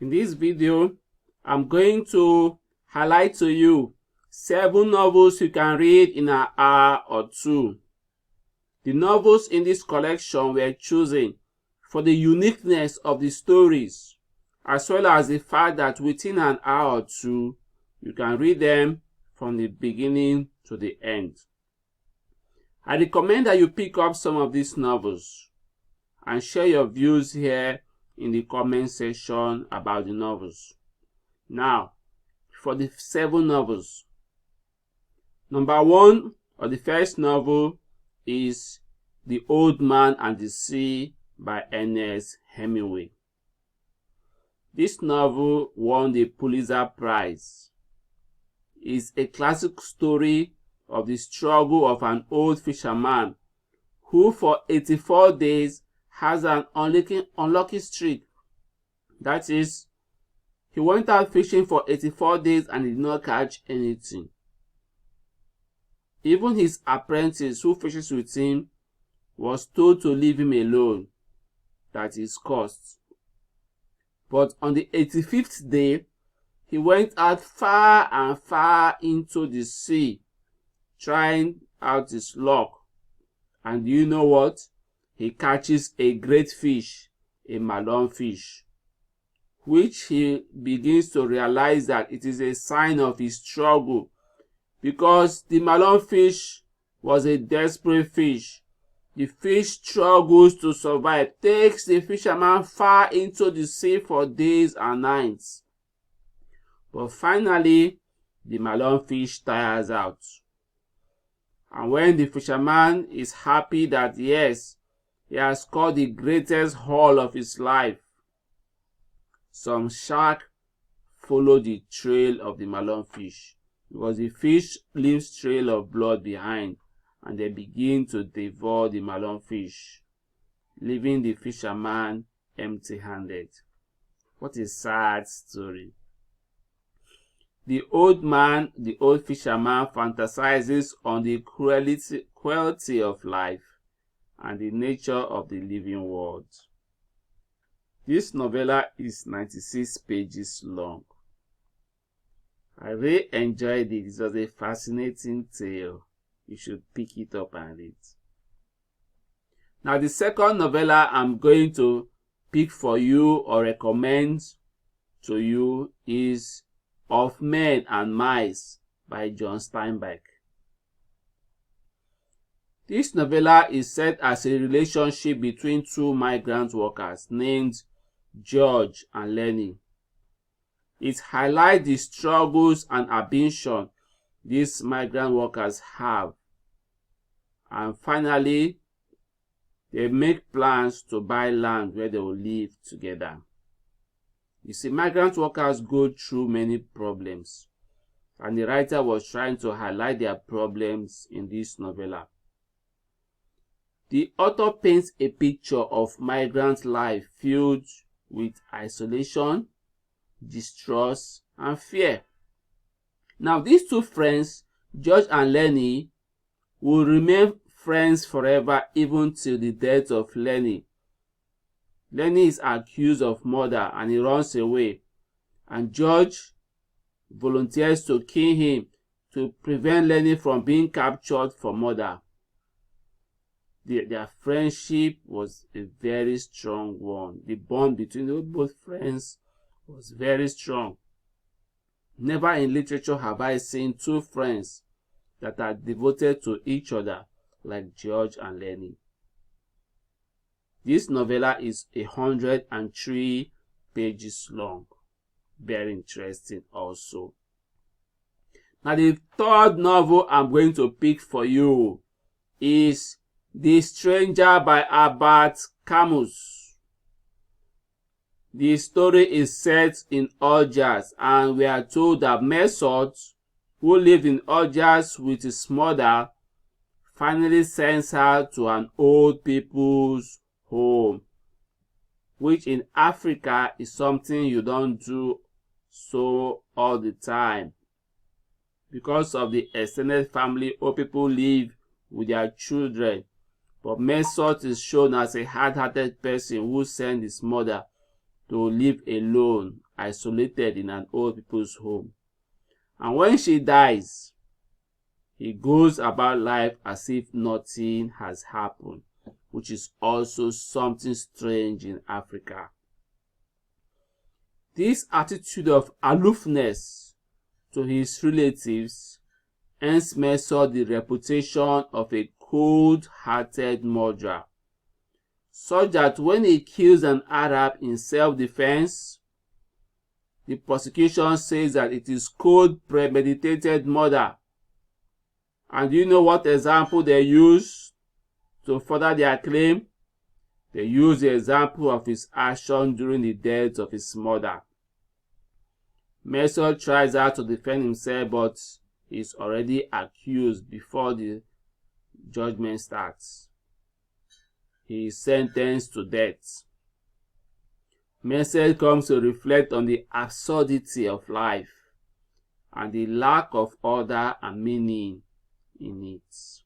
In this video, I'm going to highlight to you 7 novels you can read in an hour or 2. The novels in this collection were chosen for the uniqueness of the stories, as well as the fact that within an hour or 2, you can read them from the beginning to the end. I recommend that you pick up some of these novels and share your views here in the comment section about the novels. Now, for the 7 novels. Number 1, or the first novel, is The Old Man and the Sea by Ernest Hemingway. This novel won the Pulitzer Prize. It's a classic story of the struggle of an old fisherman who for 84 days has an unlucky streak. That is, he went out fishing for 84 days and did not catch anything. Even his apprentice who fishes with him was told to leave him alone, that is cursed. But on the 85th day, he went out far and far into the sea, trying out his luck. And you know what? He catches a great fish, a marlin fish, which he begins to realize that it is a sign of his struggle, because the marlin fish was a desperate fish. The fish struggles to survive, takes the fisherman far into the sea for days and nights. But finally, the marlin fish tires out. And when the fisherman is happy that yes, he has caught the greatest haul of his life, some shark follow the trail of the marlin fish, because the fish leaves trail of blood behind, and they begin to devour the marlin fish, leaving the fisherman empty-handed. What a sad story. The old fisherman fantasizes on the cruelty of life and the nature of the living world. This novella is 96 pages long. I really enjoyed it. It was a fascinating tale. You should pick it up and read. Now, the second novella I'm going to pick for you or recommend to you is Of Men and Mice by John Steinbeck. This novella is set as a relationship between 2 migrant workers named George and Lenny. It highlights the struggles and ambition these migrant workers have. And finally, they make plans to buy land where they will live together. You see, migrant workers go through many problems, and the writer was trying to highlight their problems in this novella. The author paints a picture of migrant life filled with isolation, distrust, and fear. Now, these 2 friends, George and Lenny, will remain friends forever, even till the death of Lenny. Lenny is accused of murder and he runs away, and George volunteers to kill him to prevent Lenny from being captured for murder. Their friendship was a very strong one. The bond between both friends was very strong. Never in literature have I seen 2 friends that are devoted to each other like George and Lenny. This novella is 103 pages long. Very interesting also. Now, the third novel I'm going to pick for you is The Stranger by Albert Camus. The story is set in Algiers, and we are told that Mesut, who lived in Algiers with his mother, finally sends her to an old people's home, which in Africa is something you don't do so all the time. Because of the extended family, old people live with their children, but Mesut is shown as a hard-hearted person who sent his mother to live alone isolated in an old people's home. And when she dies, he goes about life as if nothing has happened, which is also something strange in Africa. This attitude of aloofness to his relatives earns Mercer the reputation of a cold-hearted murderer, such that when he kills an Arab in self-defense, the prosecution says that it is cold, premeditated murder. And do you know what example they use to further their claim? They use the example of his action during the death of his mother. Mercer tries out to defend himself, but is already accused before the judgment starts. He is sentenced to death. Mercer comes to reflect on the absurdity of life and the lack of order and meaning in it.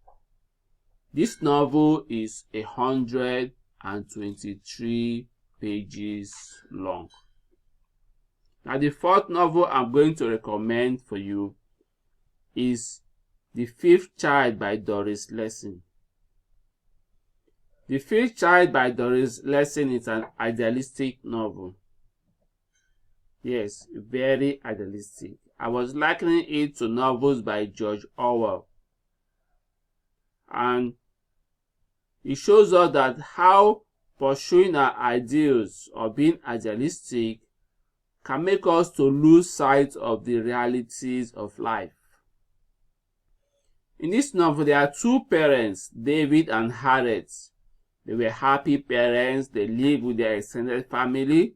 This novel is 123 pages long. Now, the fourth novel I'm going to recommend for you is The Fifth Child by Doris Lessing. The Fifth Child by Doris Lessing is an idealistic novel. Yes, very idealistic. I was likening it to novels by George Orwell. And it shows us that how pursuing our ideals or being idealistic can make us to lose sight of the realities of life. In this novel, there are two parents, David and Harriet. They were happy parents. They lived with their extended family.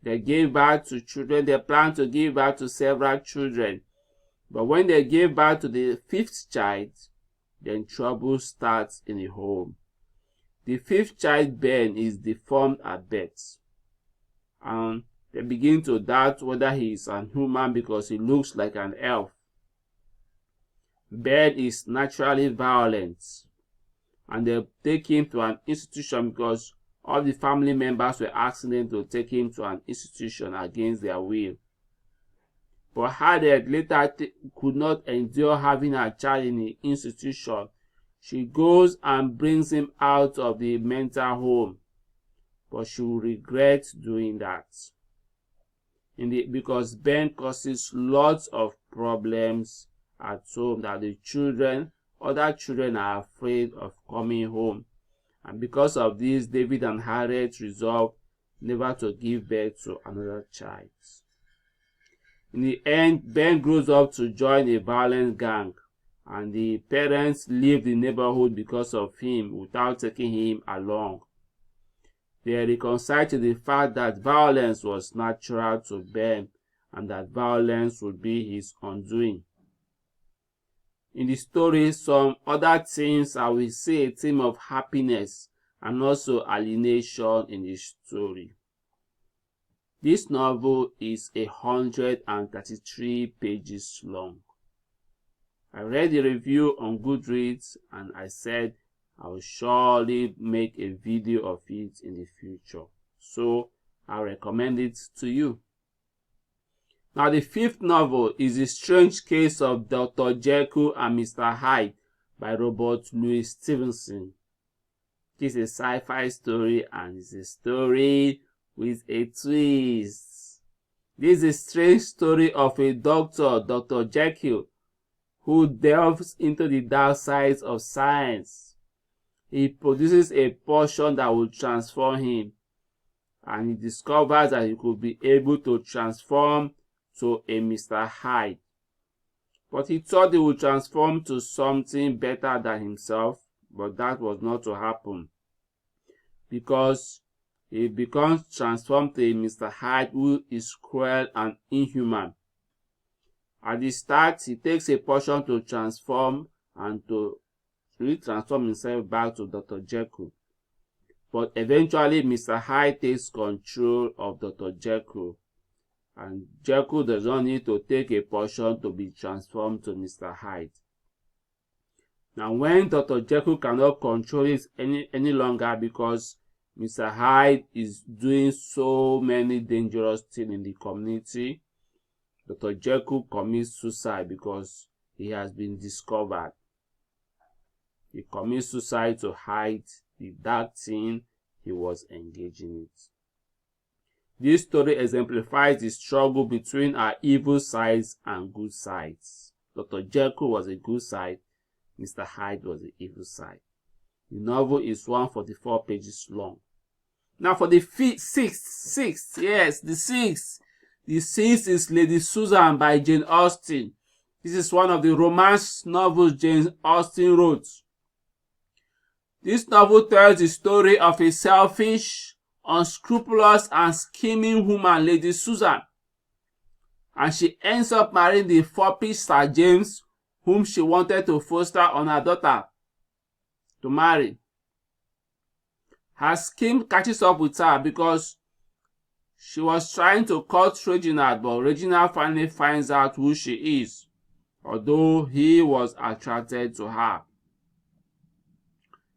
They gave birth to children. They planned to give birth to several children. But when they gave birth to the fifth child, then trouble starts in the home. The fifth child, Ben, is deformed at birth. And they begin to doubt whether he is a human because he looks like an elf. Ben is naturally violent, and they take him to an institution because all the family members were asking them to take him to an institution against their will. But Hyde later could not endure having a child in the institution. She goes and brings him out of the mental home, but she will regret doing that. Because Ben causes lots of problems at home that other children are afraid of coming home. And because of this, David and Harriet resolve never to give birth to another child. In the end, Ben grows up to join a violent gang, and the parents leave the neighborhood because of him without taking him along. They reconcile to the fact that violence was natural to Ben and that violence would be his undoing. In the story, some other themes, I will say a theme of happiness and also alienation in the story. This novel is 133 pages long. I read the review on Goodreads and I said I will surely make a video of it in the future. So I recommend it to you. Now, the fifth novel is The Strange Case of Dr. Jekyll and Mr. Hyde by Robert Louis Stevenson. This is a sci-fi story and it's a story with a twist. This is a strange story of a doctor, Dr. Jekyll, who delves into the dark sides of science. He produces a potion that will transform him, and he discovers that he could be able to transform to a Mr. Hyde. But he thought he would transform to something better than himself, but that was not to happen, because he becomes transformed to a Mr. Hyde who is cruel and inhuman. At the start, he takes a potion to transform and to transform himself back to Dr. Jekyll. But eventually, Mr. Hyde takes control of Dr. Jekyll, and Jekyll does not need to take a potion to be transformed to Mr. Hyde. Now, when Dr. Jekyll cannot control it any longer because Mr. Hyde is doing so many dangerous things in the community. Dr. Jekyll commits suicide because he has been discovered. He commits suicide to hide the dark thing he was engaging in. This story exemplifies the struggle between our evil sides and good sides. Dr. Jekyll was a good side. Mr. Hyde was the evil side. The novel is 144 pages long. Now for the sixth, the sixth is Lady Susan by Jane Austen. This is one of the romance novels Jane Austen wrote. This novel tells the story of a selfish, unscrupulous, and scheming woman, Lady Susan. And she ends up marrying the foppish Sir James, whom she wanted to foster on her daughter to marry. Her scheme catches up with her because she was trying to cut Reginald, but Reginald finally finds out who she is, although he was attracted to her.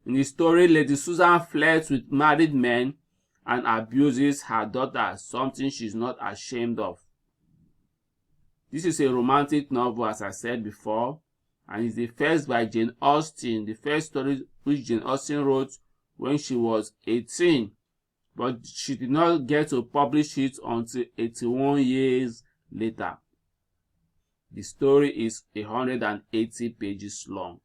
In the story, Lady Susan flirts with married men and abuses her daughter, something she's not ashamed of. This is a romantic novel, as I said before, and is the first by Jane Austen, the first story which Jane Austen wrote when she was 18, but she did not get to publish it until 81 years later. The story is 180 pages long.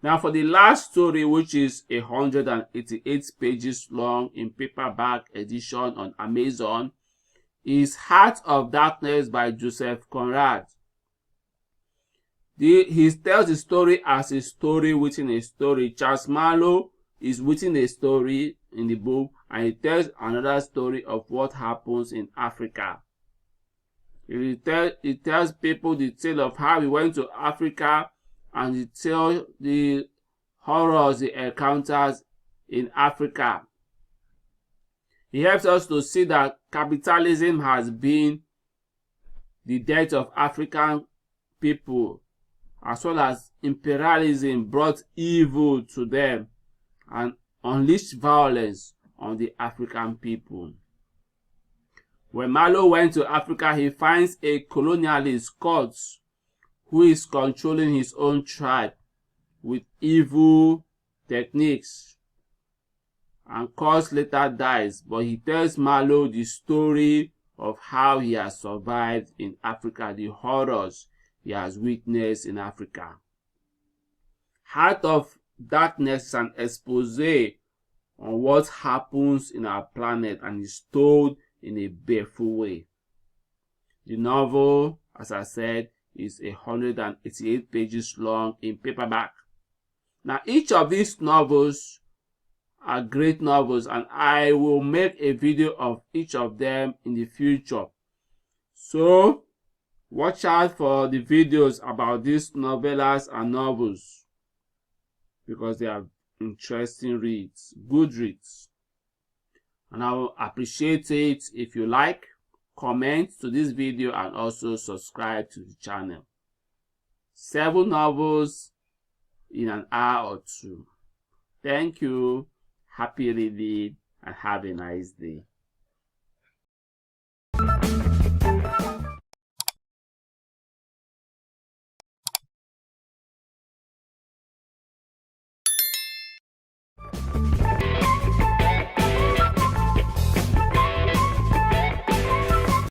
Now for the last story, which is 188 pages long in paperback edition on Amazon, is Heart of Darkness by Joseph Conrad. He tells the story as a story within a story. Charles Marlowe is within a story in the book, and he tells another story of what happens in Africa. He tells people the tale of how he went to Africa, and he tells the horrors he encounters in Africa. He helps us to see that capitalism has been the death of African people, as well as imperialism brought evil to them and unleashed violence on the African people. When Marlowe went to Africa, he finds a colonialist, Scots, who is controlling his own tribe with evil techniques, and Cox later dies, but he tells Marlowe the story of how he has survived in Africa, the horrors he has witnessed in Africa. Heart of Darkness is an expose on what happens in our planet and is told in a baleful way. The novel, as I said, is 188 pages long in paperback. Now, each of these novels are great novels, and I will make a video of each of them in the future. So, watch out for the videos about these novellas and novels, because they are interesting reads, good reads. And I will appreciate it if you like, comment to this video, and also subscribe to the channel. 7 novels in an hour or 2. Thank you. Happy reading and have a nice day.